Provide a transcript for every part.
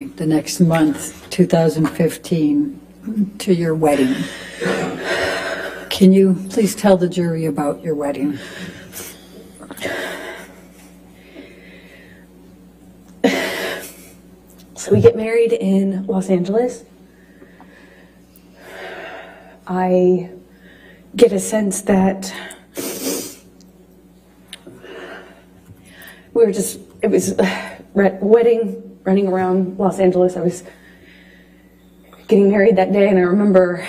the next month, 2015, to your wedding. Can you please tell the jury about your wedding? So we get married in Los Angeles. I get a sense that we were just, it was wedding, running around Los Angeles. I was getting married that day, and I remember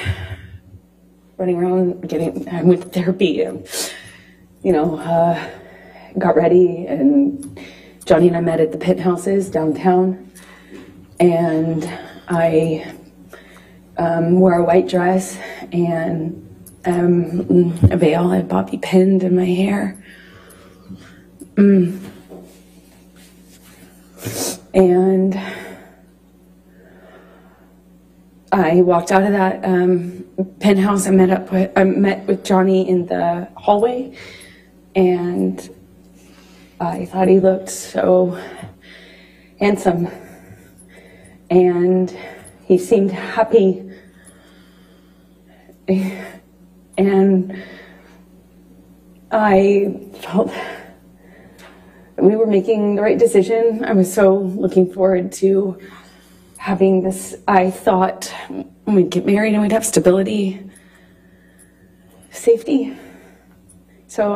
running around, I went to therapy and, got ready, and Johnny and I met at the penthouses downtown, and I wore a white dress and a veil. I had bobby pinned in my hair. And I walked out of that penthouse. I met with Johnny in the hallway, and I thought he looked so handsome, and he seemed happy, and I felt we were making the right decision. I was so looking forward to having this. I thought we'd get married and we'd have stability, safety. So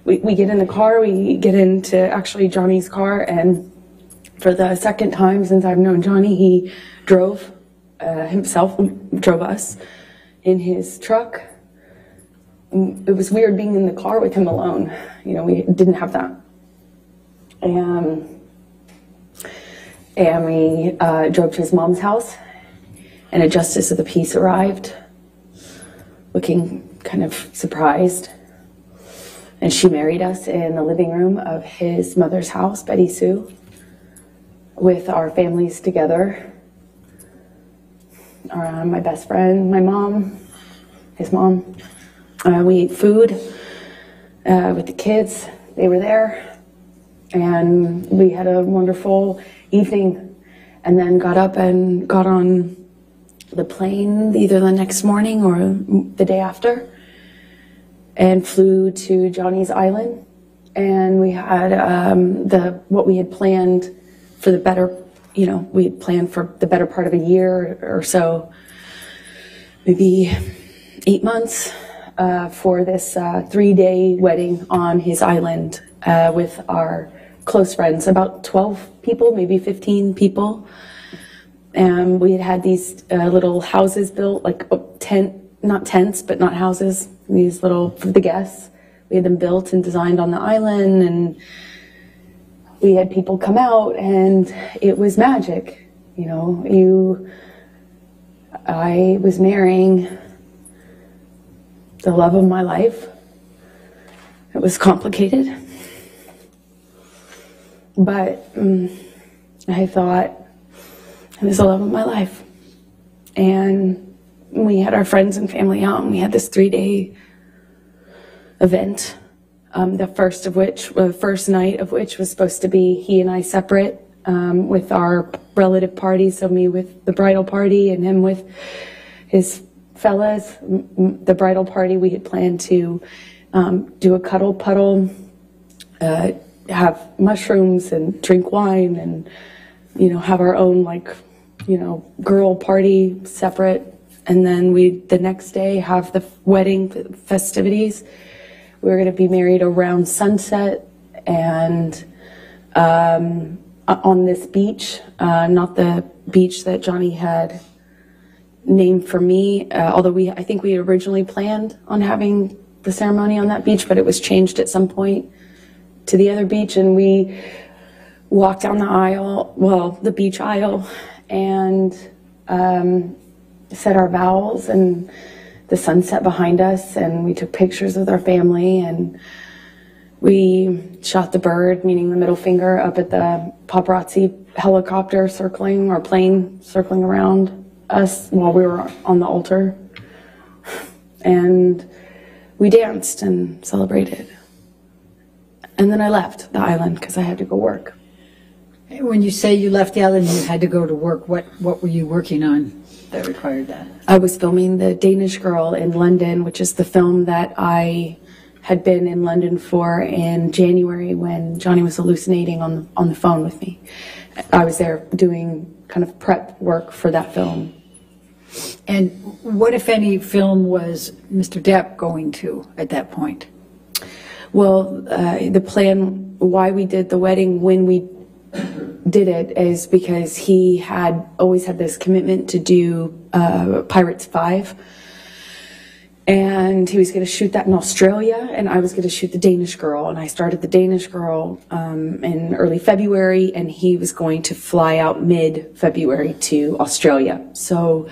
we get in the car, we get into actually Johnny's car, and for the second time since I've known Johnny, he drove drove us in his truck. It was weird being in the car with him alone. We didn't have that. And we drove to his mom's house, and a justice of the peace arrived, looking kind of surprised. And she married us in the living room of his mother's house, Betty Sue, with our families together. My best friend, my mom, his mom. We ate food with the kids. They were there, and we had a wonderful evening, and then got up and got on the plane either the next morning or the day after, and flew to Johnny's Island. And we had what we had planned for the better, we had planned for the better part of a year or so, maybe 8 months, for this 3-day wedding on his island with our close friends, about 12 people, maybe 15 people. And we had these little houses built, like not tents, but not houses, these little, for the guests. We had them built and designed on the island, and we had people come out, and it was magic. I was marrying the love of my life. It was complicated, but I thought it was the love of my life. And we had our friends and family out, and we had this 3-day event. The first night of which was supposed to be he and I separate, with our relative parties. So me with the bridal party and him with his fellas. The bridal party, we had planned to do a cuddle, puddle, have mushrooms and drink wine, and have our own girl party separate. And then the next day have the wedding festivities. We were going to be married around sunset, and on this beach, not the beach that Johnny had named for me, although I think we originally planned on having the ceremony on that beach, but it was changed at some point to the other beach. And we walked down the aisle, the beach aisle, and said our vows, and the sunset behind us, and we took pictures with our family, and we shot the bird, meaning the middle finger, up at the paparazzi helicopter circling, or plane circling around us while we were on the altar. And we danced and celebrated. And then I left the island because I had to go work. When you say you left the island and you had to go to work, what were you working on that required that? I was filming The Danish Girl in London, which is the film that I had been in London for in January when Johnny was hallucinating on the phone with me. I was there doing kind of prep work for that film. And what, if any, film was Mr. Depp going to at that point? Well, the plan, why we did the wedding when we did it, is because he had always had this commitment to do Pirates 5. And he was going to shoot that in Australia, and I was going to shoot The Danish Girl. And I started The Danish Girl in early February, and he was going to fly out mid-February to Australia. So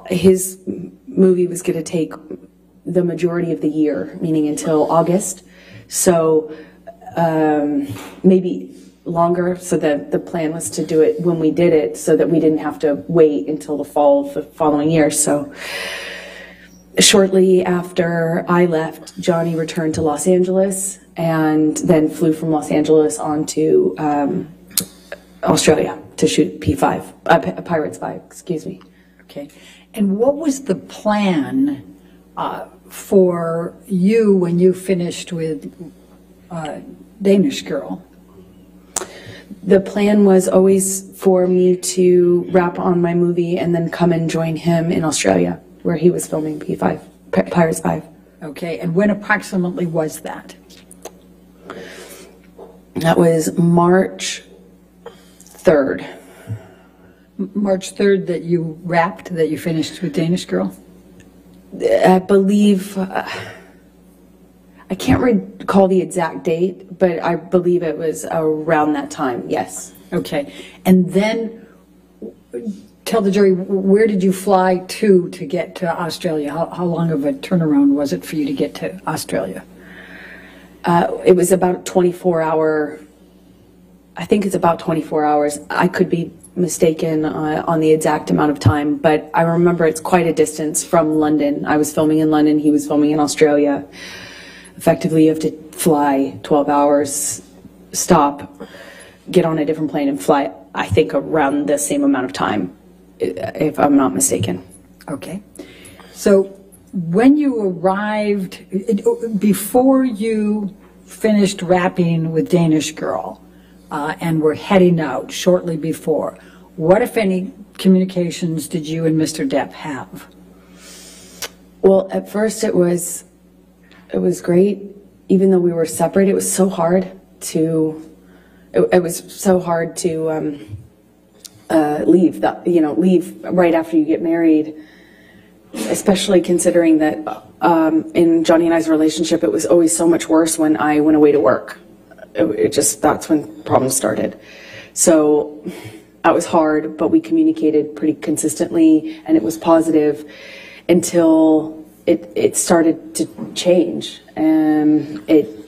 his movie was going to take the majority of the year, meaning until August. So maybe longer, so that the plan was to do it when we did it so that we didn't have to wait until the fall of the following year. So shortly after I left, Johnny returned to Los Angeles and then flew from Los Angeles on to Australia to shoot Pirates 5, excuse me. Okay. And what was the plan for you when you finished with Danish Girl? The plan was always for me to wrap on my movie and then come and join him in Australia, where he was filming Pirates 5. Okay, and when approximately was that? That was March 3rd. March 3rd that you wrapped, that you finished with Danish Girl? I believe, I can't recall the exact date, but I believe it was around that time, yes. Okay, and then tell the jury, where did you fly to get to Australia? How long of a turnaround was it for you to get to Australia? It was about 24-hour, I think it's about 24 hours. I could be mistaken on the exact amount of time, but I remember it's quite a distance from London. I was filming in London, he was filming in Australia. Effectively, you have to fly 12 hours, stop, get on a different plane and fly, I think, around the same amount of time, if I'm not mistaken. Okay. So when you arrived, before you finished wrapping with Danish Girl and were heading out shortly before, what, if any, communications did you and Mr. Depp have? Well, at first it was great. Even though we were separate, it was so hard to leave leave right after you get married, especially considering that in Johnny and I's relationship, it was always so much worse when I went away to work. That's when problems started. So that was hard, but we communicated pretty consistently, and it was positive until it started to change. And it